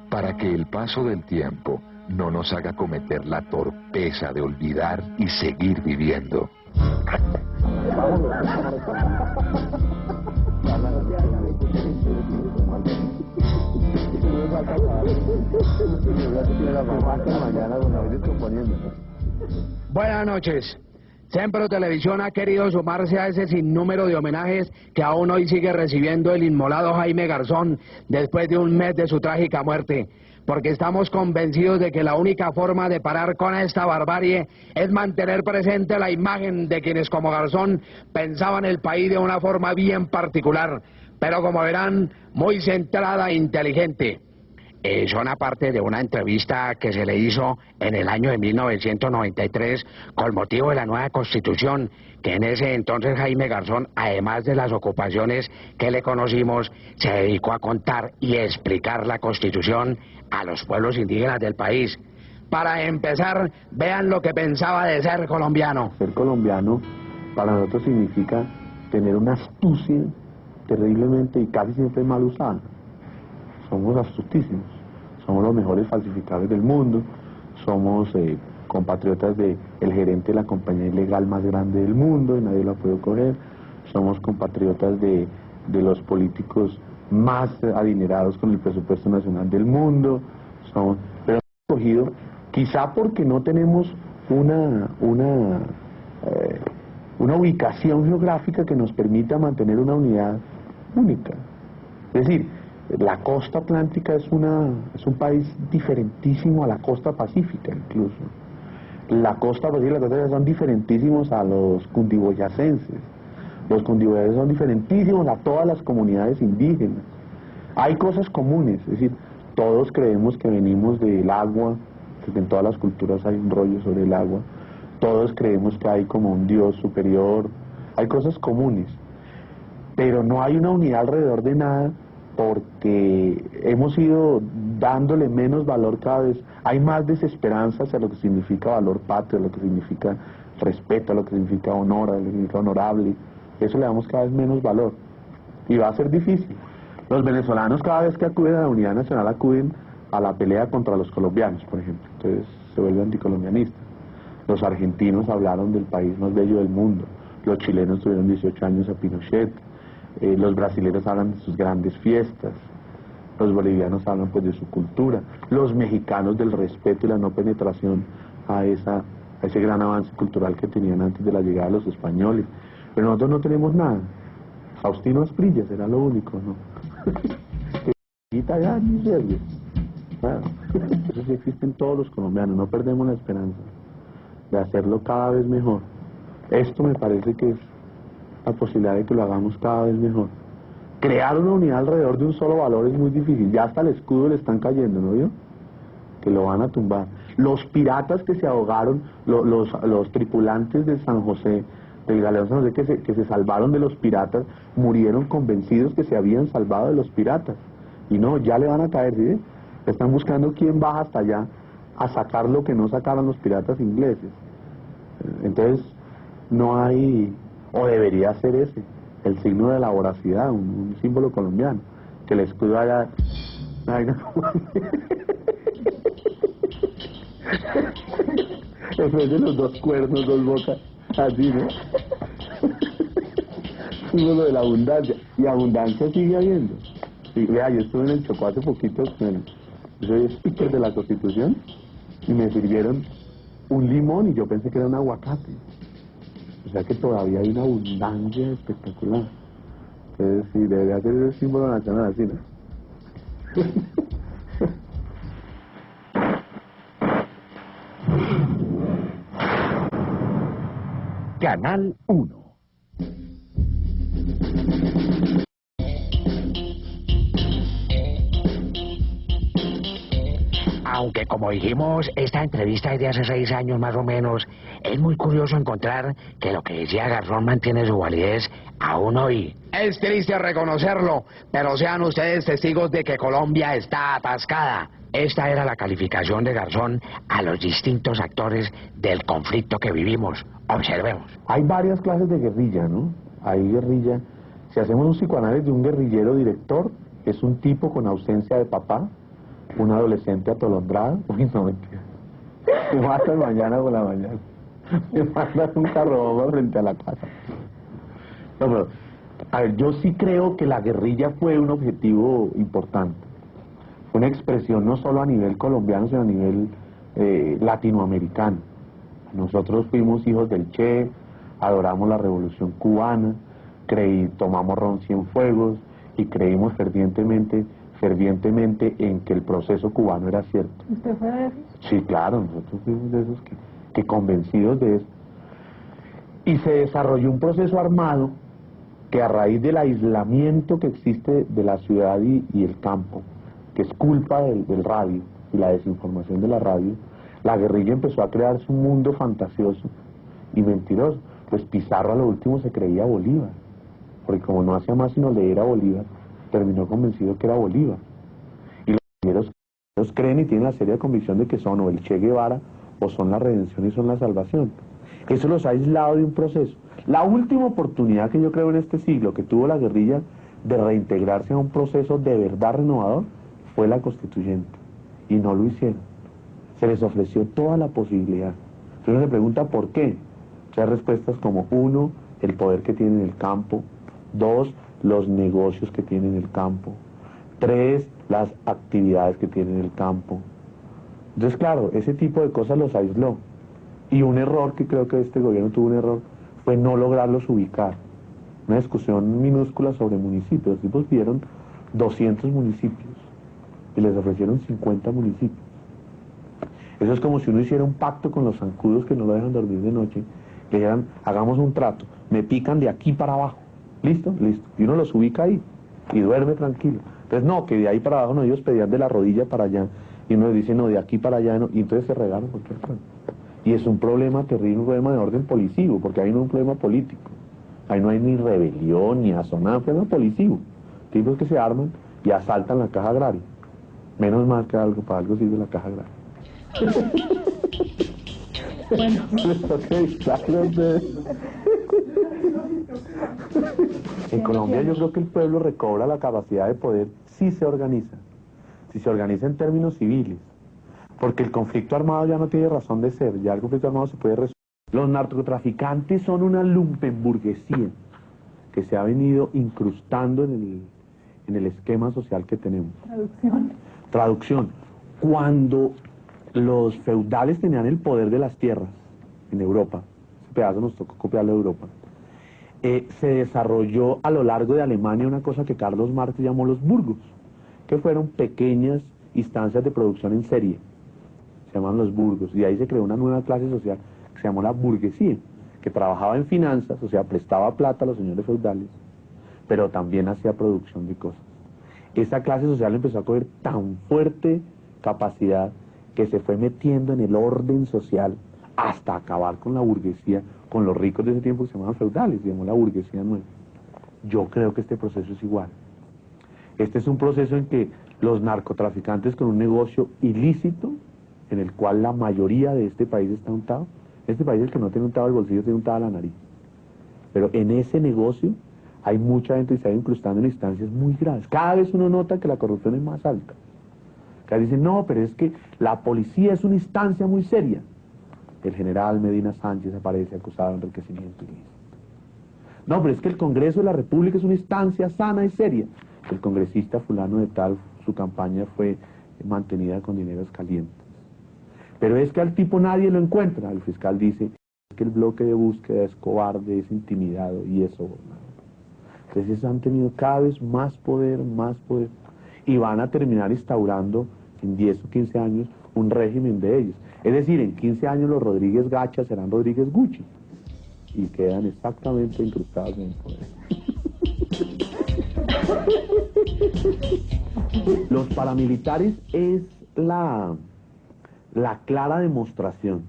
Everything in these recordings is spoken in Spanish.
para que el paso del tiempo no nos haga cometer la torpeza de olvidar y seguir viviendo. Buenas noches. Sempro Televisión ha querido sumarse a ese sinnúmero de homenajes que aún hoy sigue recibiendo el inmolado Jaime Garzón después de un mes de su trágica muerte, porque estamos convencidos de que la única forma de parar con esta barbarie es mantener presente la imagen de quienes como Garzón pensaban el país de una forma bien particular, pero como verán, muy centrada e inteligente. Son aparte de una entrevista que se le hizo en el año de 1993 con motivo de la nueva Constitución, que en ese entonces Jaime Garzón, además de las ocupaciones que le conocimos, se dedicó a contar y explicar la Constitución a los pueblos indígenas del país. Para empezar, vean lo que pensaba de ser colombiano. Ser colombiano para nosotros significa tener una astucia terriblemente y casi siempre mal usada. Somos astutísimos, somos los mejores falsificadores del mundo, somos compatriotas del gerente de la compañía ilegal más grande del mundo y nadie lo ha podido coger, somos compatriotas de los políticos más adinerados con el presupuesto nacional del mundo, pero hemos cogido, quizá porque no tenemos una ubicación geográfica que nos permita mantener una unidad única. Es decir, la costa atlántica es un país diferentísimo a la costa pacífica incluso. La costa pacífica y la costa pacífica son diferentísimos a los cundiboyacenses. Los cundiboyacenses son diferentísimos a todas las comunidades indígenas. Hay cosas comunes, es decir, todos creemos que venimos del agua, porque en todas las culturas hay un rollo sobre el agua. Todos creemos que hay como un Dios superior. Hay cosas comunes, pero no hay una unidad alrededor de nada, porque hemos ido dándole menos valor cada vez. Hay más desesperanza hacia lo que significa valor patrio, lo que significa respeto, lo que significa honor, lo que significa honorable. Eso le damos cada vez menos valor y va a ser difícil. Los venezolanos cada vez que acuden a la unidad nacional acuden a la pelea contra los colombianos, por ejemplo, entonces se vuelven anticolombianistas. Los argentinos hablaron del país más bello del mundo, los chilenos tuvieron 18 años a Pinochet, los brasileños hablan de sus grandes fiestas, los bolivianos hablan pues de su cultura, los mexicanos del respeto y la no penetración a ese gran avance cultural que tenían antes de la llegada de los españoles. Pero nosotros no tenemos nada. Faustino Asprilla será lo único, ¿no? Ya, ni serio. Claro. Eso sí existe en todos los colombianos, no perdemos la esperanza de hacerlo cada vez mejor. Esto me parece que es la posibilidad de que lo hagamos cada vez mejor. Crear una unidad alrededor de un solo valor es muy difícil, ya hasta el escudo le están cayendo, ¿no vio? Que lo van a tumbar. Los piratas que se ahogaron, los tripulantes de San José, del galeón San José que se salvaron de los piratas, murieron convencidos que se habían salvado de los piratas. Y no, ya le van a caer, ¿sí? Están buscando quién baja hasta allá a sacar lo que no sacaron los piratas ingleses. Entonces, no hay, o debería ser ese, el signo de la voracidad, un símbolo colombiano, que el escudo haya... Ay, no. Eso es de los dos cuernos, dos bocas, así, ¿no? Símbolo de la abundancia, y abundancia sigue habiendo. Y, vea, yo estuve en el Chocó hace poquito, yo soy speaker de la Constitución, y me sirvieron un limón y yo pensé que era un aguacate. O sea que todavía hay una abundancia espectacular. Entonces sí, debería ser el símbolo nacional así, ¿no? Canal 1. Aunque como dijimos, esta entrevista es de hace 6 años más o menos, es muy curioso encontrar que lo que decía Garzón mantiene su validez aún hoy. Es triste reconocerlo, pero sean ustedes testigos de que Colombia está atascada. Esta era la calificación de Garzón a los distintos actores del conflicto que vivimos. Observemos. Hay varias clases de guerrilla, ¿no? Hay guerrilla. Si hacemos un psicoanálisis de un guerrillero director, es un tipo con ausencia de papá, un adolescente atolondrado. Uy, no, mentira. Me matan mañana por la mañana. Me mandan un carro bomba frente a la casa. No, pero, a ver, yo sí creo que la guerrilla fue un objetivo importante. Fue una expresión no solo a nivel colombiano, sino a nivel latinoamericano. Nosotros fuimos hijos del Che, adoramos la Revolución Cubana, tomamos Ron Cienfuegos y creímos fervientemente en que el proceso cubano era cierto. ¿Usted fue de esos? Sí, claro, nosotros fuimos de esos que convencidos de eso. Y se desarrolló un proceso armado que a raíz del aislamiento que existe de la ciudad y el campo, que es culpa del radio y la desinformación de la radio, la guerrilla empezó a crearse un mundo fantasioso y mentiroso. Pues Pizarro a lo último se creía Bolívar, porque como no hacía más sino leer a Bolívar, terminó convencido que era Bolívar. Y los guerrilleros creen y tienen la seria convicción de que son o el Che Guevara o son la redención y son la salvación. Eso los ha aislado de un proceso. La última oportunidad que yo creo en este siglo que tuvo la guerrilla de reintegrarse a un proceso de verdad renovador fue la constituyente, y no lo hicieron. Se les ofreció toda la posibilidad. Entonces uno se pregunta por qué. Hay respuestas como 1, el poder que tiene en el campo; 2, los negocios que tiene en el campo; 3, las actividades que tiene en el campo. Entonces, claro, ese tipo de cosas los aisló. Y un error que creo que este gobierno tuvo un error fue no lograrlos ubicar. Una discusión minúscula sobre municipios. Los tipos pidieron 200 municipios y les ofrecieron 50 municipios. Eso es como si uno hiciera un pacto con los zancudos que no lo dejan dormir de noche. Le dijeran, hagamos un trato, me pican de aquí para abajo. ¿Listo? Listo. Y uno los ubica ahí y duerme tranquilo. Entonces, no, que de ahí para abajo no, ellos pedían de la rodilla para allá. Y uno les dice, no, de aquí para allá no. Y entonces se regalan por cualquier cosa. Y es un problema terrible, un problema de orden policivo, porque ahí no es un problema político. Ahí no hay ni rebelión, ni asonada, un problema policivo. Tipos que se arman y asaltan la caja agraria. Menos mal que para algo sirve la caja agraria. Bueno. En Colombia yo creo que el pueblo recobra la capacidad de poder si se organiza en términos civiles, porque el conflicto armado ya no tiene razón de ser, ya el conflicto armado se puede resolver. Los narcotraficantes son una lumpenburguesía que se ha venido incrustando en el esquema social que tenemos. Traducción. Cuando los feudales tenían el poder de las tierras en Europa, ese pedazo nos tocó copiarlo de Europa, se desarrolló a lo largo de Alemania una cosa que Carlos Marx llamó los burgos, que fueron pequeñas instancias de producción en serie, se llaman los burgos, y ahí se creó una nueva clase social que se llamó la burguesía, que trabajaba en finanzas, o sea, prestaba plata a los señores feudales, pero también hacía producción de cosas. Esa clase social empezó a coger tan fuerte capacidad que se fue metiendo en el orden social hasta acabar con la burguesía, con los ricos de ese tiempo que se llamaban feudales, se llamó la burguesía nueva. Yo creo que este proceso es igual. Este es un proceso en que los narcotraficantes con un negocio ilícito, en el cual la mayoría de este país está untado. Este país, el que no tiene untado el bolsillo, tiene untada la nariz. Pero en ese negocio hay mucha gente que se está incrustando en instancias muy graves. Cada vez uno nota que la corrupción es más alta. Cada vez dicen, no, pero es que la policía es una instancia muy seria. El general Medina Sánchez aparece acusado de enriquecimiento ilícito. No, pero es que el Congreso de la República es una instancia sana y seria. El congresista fulano de tal, su campaña fue mantenida con dineros calientes. Pero es que al tipo nadie lo encuentra. El fiscal dice que el bloque de búsqueda es cobarde, es intimidado y es sobornado. Entonces han tenido cada vez más poder, y van a terminar instaurando en 10 o 15 años un régimen de ellos. Es decir, en 15 años los Rodríguez Gacha serán Rodríguez Gucci y quedan exactamente incrustados en el poder. Los paramilitares es la clara demostración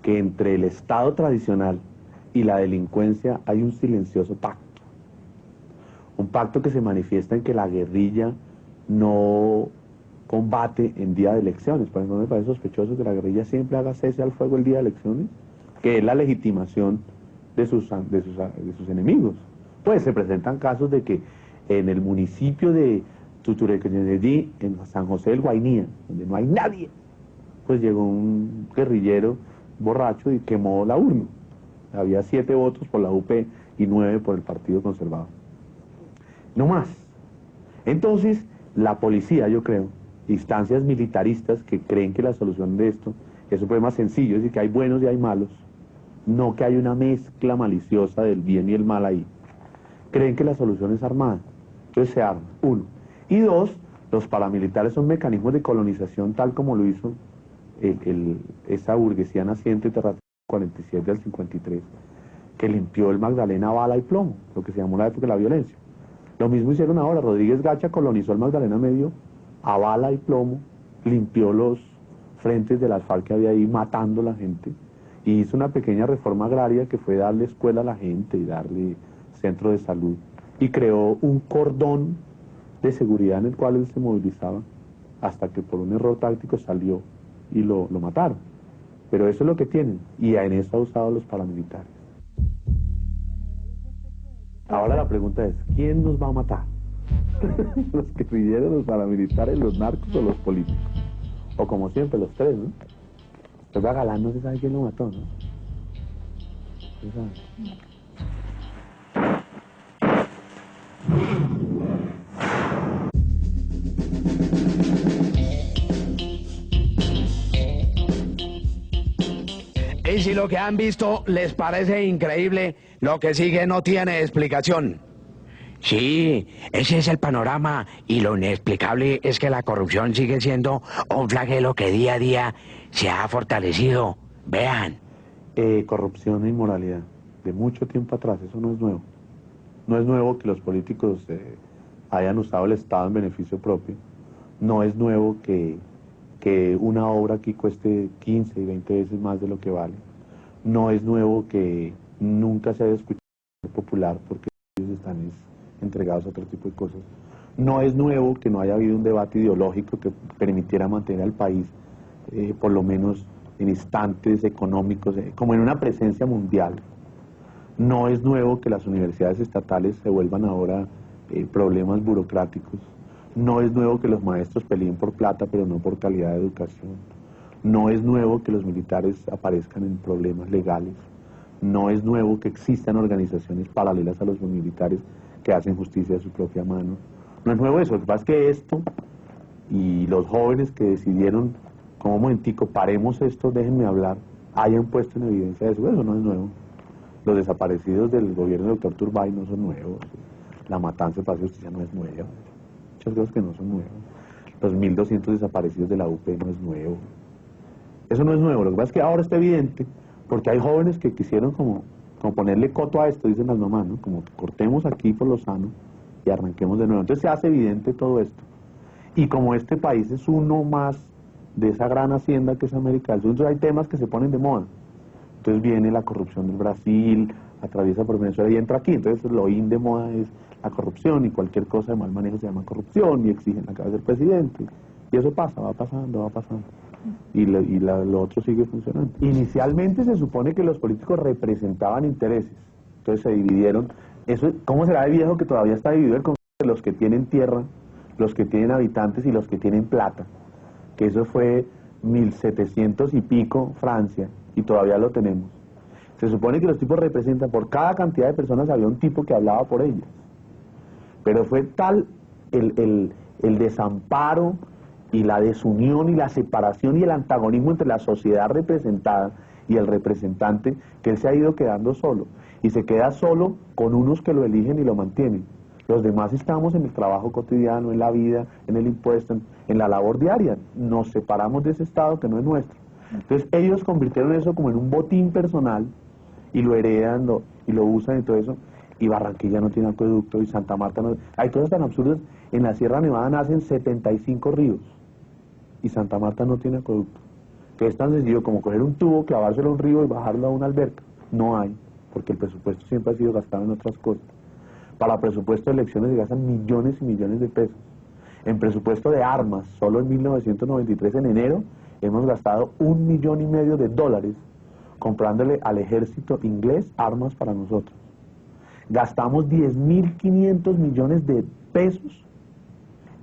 que entre el Estado tradicional y la delincuencia hay un silencioso pacto. Un pacto que se manifiesta en que la guerrilla no combate en día de elecciones. Por ejemplo, me parece sospechoso que la guerrilla siempre haga cese al fuego el día de elecciones, que es la legitimación de sus enemigos. Pues se presentan casos de que en el municipio de Tuturequeñedí, en San José del Guainía, donde no hay nadie, pues llegó un guerrillero borracho y quemó la urna. Había 7 votos por la UP y 9 por el Partido Conservador. No más. Entonces, la policía, yo creo, instancias militaristas que creen que la solución de esto es un problema sencillo, es decir, que hay buenos y hay malos, no que hay una mezcla maliciosa del bien y el mal ahí. Creen que la solución es armada. Entonces se arma, 1. Y 2, los paramilitares son mecanismos de colonización tal como lo hizo esa burguesía naciente del 47 al 53, que limpió el Magdalena a bala y plomo, lo que se llamó la época de la violencia. Lo mismo hicieron ahora, Rodríguez Gacha colonizó el Magdalena Medio a bala y plomo, limpió los frentes de las FARC que había ahí matando a la gente, y hizo una pequeña reforma agraria que fue darle escuela a la gente y darle centro de salud, y creó un cordón de seguridad en el cual él se movilizaba, hasta que por un error táctico salió y lo mataron. Pero eso es lo que tienen, y en eso ha usado los paramilitares. Ahora la pregunta es, ¿quién nos va a matar? ¿Los guerrilleros, los paramilitares, los narcos o los políticos? O como siempre, los tres, ¿no? Entonces a Galán no se sabe quién lo mató, ¿no? ¿Se sabe? Y si lo que han visto les parece increíble, lo que sigue no tiene explicación. Sí, ese es el panorama, y lo inexplicable es que la corrupción sigue siendo un flagelo que día a día se ha fortalecido. Vean. Corrupción e inmoralidad, de mucho tiempo atrás, eso no es nuevo. No es nuevo que los políticos hayan usado el Estado en beneficio propio. No es nuevo que una obra aquí cueste 15 y 20 veces más de lo que vale. No es nuevo que nunca se haya escuchado popular porque ellos están entregados a otro tipo de cosas. No es nuevo que no haya habido un debate ideológico que permitiera mantener al país, por lo menos en instantes económicos, como en una presencia mundial. No es nuevo que las universidades estatales se vuelvan ahora problemas burocráticos. No es nuevo que los maestros peleen por plata, pero no por calidad de educación. No es nuevo que los militares aparezcan en problemas legales. No es nuevo que existan organizaciones paralelas a los militares que hacen justicia de su propia mano. No es nuevo eso. Lo que pasa es que esto, y los jóvenes que decidieron, como un momentico, paremos esto, déjenme hablar, hayan puesto en evidencia eso. Eso no es nuevo. Los desaparecidos del gobierno del doctor Turbay no son nuevos. La matanza de Palacio de Justicia no es nueva. Muchas cosas que no son nuevas. Los 1.200 desaparecidos de la UP no es nuevo. Eso no es nuevo. Lo que pasa es que ahora está evidente, porque hay jóvenes que quisieron como ponerle coto a esto, dicen las mamás, ¿no? Como que cortemos aquí por lo sano y arranquemos de nuevo. Entonces se hace evidente todo esto. Y como este país es uno más de esa gran hacienda que es América del Sur, entonces hay temas que se ponen de moda. Entonces viene la corrupción del Brasil, atraviesa por Venezuela y entra aquí. Entonces lo in de moda es la corrupción, y cualquier cosa de mal manejo se llama corrupción y exigen la cabeza del presidente. Y eso pasa, va pasando. Y lo otro sigue funcionando. Inicialmente se supone que los políticos representaban intereses. Entonces se dividieron. Eso, ¿cómo será de viejo que todavía está dividido el concepto de los que tienen tierra, los que tienen habitantes y los que tienen plata? Que eso fue 1700 y pico Francia, y todavía lo tenemos. Se supone que los tipos representan, por cada cantidad de personas había un tipo que hablaba por ellas. Pero fue tal el desamparo y la desunión y la separación y el antagonismo entre la sociedad representada y el representante, que él se ha ido quedando solo. Y se queda solo con unos que lo eligen y lo mantienen. Los demás estamos en el trabajo cotidiano, en la vida, en el impuesto, en la labor diaria. Nos separamos de ese estado que no es nuestro. Entonces ellos convirtieron eso como en un botín personal y lo heredan y lo usan y todo eso. Y Barranquilla no tiene acueducto, y Santa Marta no... Hay cosas tan absurdas. En la Sierra Nevada nacen 75 ríos y Santa Marta no tiene acueducto. Que es tan sencillo como coger un tubo, clavárselo a un río y bajarlo a una alberca. No hay, porque el presupuesto siempre ha sido gastado en otras cosas. Para presupuesto de elecciones se gastan millones y millones de pesos. En presupuesto de armas, solo en 1993, en enero, hemos gastado $1,5 millones de dólares comprándole al ejército inglés armas para nosotros. Gastamos 10.500 millones de pesos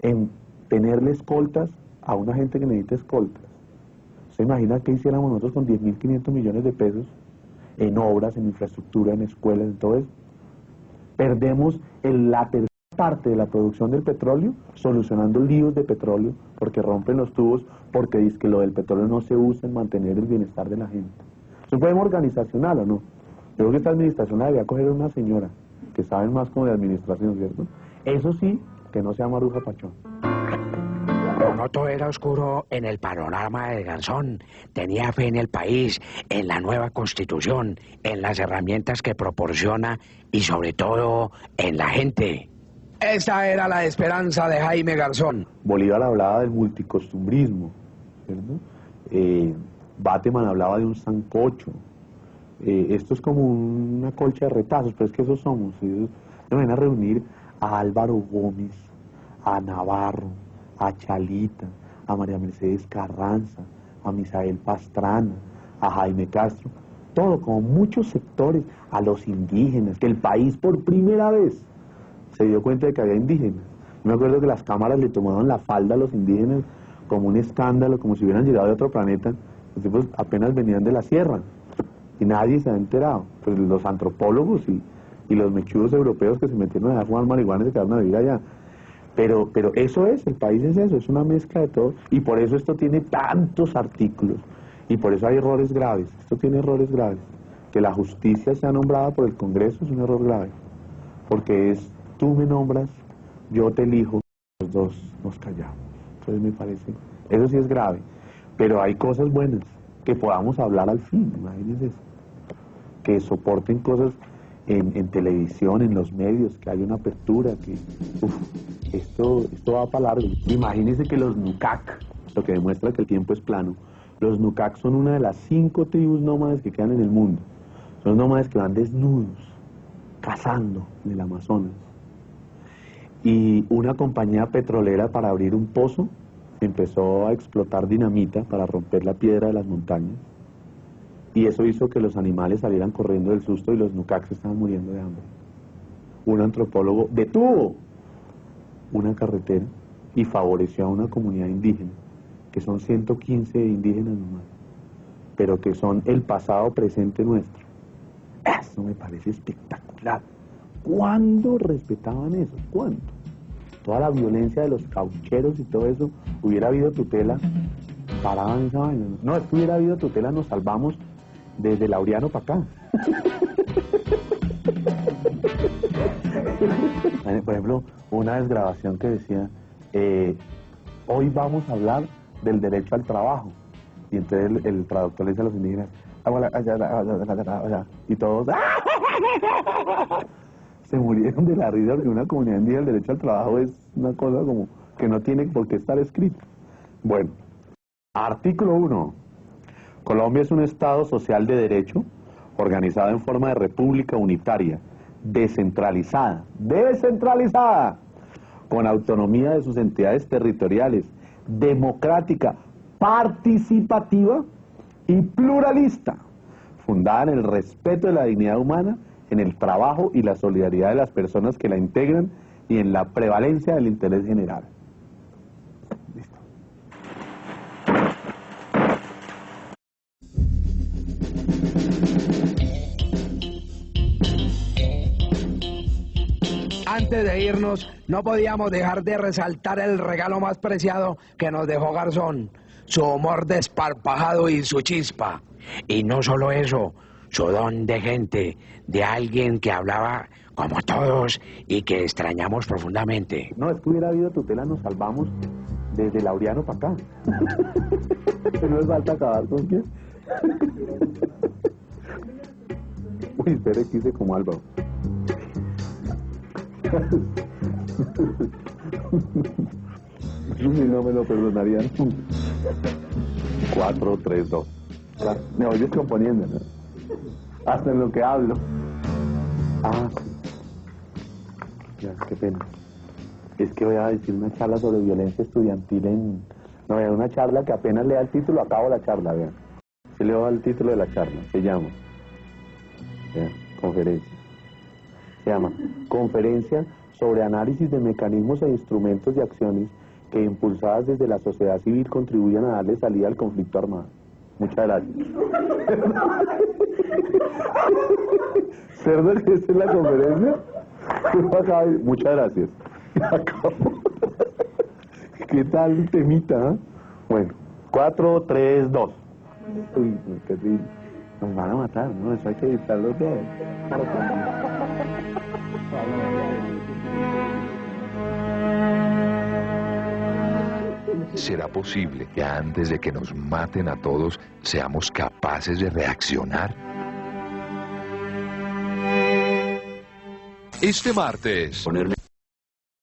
en tenerle escoltas a una gente que necesita escoltas. ¿Se imagina qué hiciéramos nosotros con 10.500 millones de pesos en obras, en infraestructura, en escuelas, en todo eso? Perdemos la tercera parte de la producción del petróleo solucionando líos de petróleo porque rompen los tubos, porque dice que lo del petróleo no se usa en mantener el bienestar de la gente. ¿Es un problema organizacional o no? Yo creo que esta administración la debería coger a una señora que saben más como de administración, ¿cierto? Eso sí, que no sea Maruja Pachón. No todo era oscuro en el panorama de Garzón. Tenía fe en el país, en la nueva constitución, en las herramientas que proporciona y sobre todo en la gente. Esta era la esperanza de Jaime Garzón. Bolívar hablaba del multicostumbrismo, ¿cierto? Bateman hablaba de un sancocho. Esto es como una colcha de retazos, pero es que esos somos. Ellos van a reunir a Álvaro Gómez, a Navarro, a Chalita, a María Mercedes Carranza, a Misael Pastrana, a Jaime Castro, todo, como muchos sectores, a los indígenas, que el país por primera vez se dio cuenta de que había indígenas. Me acuerdo que las cámaras le tomaban la falda a los indígenas como un escándalo, como si hubieran llegado de otro planeta. Los tipos apenas venían de la sierra y nadie se ha enterado. Pues los antropólogos y los mechudos europeos que se metieron a fumar marihuana y se quedaron a vivir allá. Pero eso es, el país es eso, es una mezcla de todo, y por eso esto tiene tantos artículos, y por eso hay errores graves. Esto tiene errores graves. Que la justicia sea nombrada por el Congreso es un error grave, porque es, tú me nombras, yo te elijo, los dos nos callamos. Entonces me parece, eso sí es grave, pero hay cosas buenas, que podamos hablar al fin, imagínense eso, que soporten cosas en televisión, en los medios, que haya una apertura, que esto va para largo. Imagínense que los Nukak, lo que demuestra que el tiempo es plano, los Nukak son una de las 5 tribus nómades que quedan en el mundo. Son nómades que van desnudos, cazando en el Amazonas. Y una compañía petrolera, para abrir un pozo, empezó a explotar dinamita para romper la piedra de las montañas. Y eso hizo que los animales salieran corriendo del susto y los Nukak se estaban muriendo de hambre. Un antropólogo detuvo una carretera y favoreció a una comunidad indígena, que son 115 indígenas nomás, pero que son el pasado presente nuestro. Eso me parece espectacular. ¿Cuándo respetaban eso? ¿Cuándo? Toda la violencia de los caucheros y todo eso, hubiera habido tutela, paraban esa vaina. No, es que hubiera habido tutela, nos salvamos desde Laureano para acá. Por ejemplo, una desgrabación que decía, hoy vamos a hablar del derecho al trabajo. Y entonces el traductor le dice a los indígenas, y todos se murieron de la risa, porque una comunidad indígena, el derecho al trabajo es una cosa como que no tiene por qué estar escrito. Bueno, artículo 1. Colombia es un Estado social de derecho, organizado en forma de república unitaria, descentralizada, con autonomía de sus entidades territoriales, democrática, participativa y pluralista, fundada en el respeto de la dignidad humana, en el trabajo y la solidaridad de las personas que la integran y en la prevalencia del interés general. Listo. Antes de irnos, no podíamos dejar de resaltar el regalo más preciado que nos dejó Garzón, su humor desparpajado y su chispa. Y no solo eso, su don de gente, de alguien que hablaba como todos y que extrañamos profundamente. No, es que hubiera habido tutela, nos salvamos desde Laureano para acá. No es falta acabar con quién. Uy, espere que hice como Álvaro. No me lo perdonarían. 4, 3, 2. Me voy descomponiendo, ¿no? Hasta en lo que hablo. Ah, sí. Ya, qué pena. Es que voy a decir una charla sobre violencia estudiantil en... No, voy a dar una charla que apenas lea el título, acabo la charla, vean. Se leo el título de la charla, se llama... Vean, conferencia. Se llama Conferencia sobre análisis de mecanismos e instrumentos y acciones que impulsadas desde la sociedad civil contribuyan a darle salida al conflicto armado. Muchas gracias. ¿Cerdo que esta es la conferencia? Muchas gracias. ¿Qué tal el temita? Bueno, 4, 3, 2. Uy, qué terrible. Nos van a matar, ¿no? Eso hay que evitarlo todo. ¿Será posible que antes de que nos maten a todos seamos capaces de reaccionar? Este martes...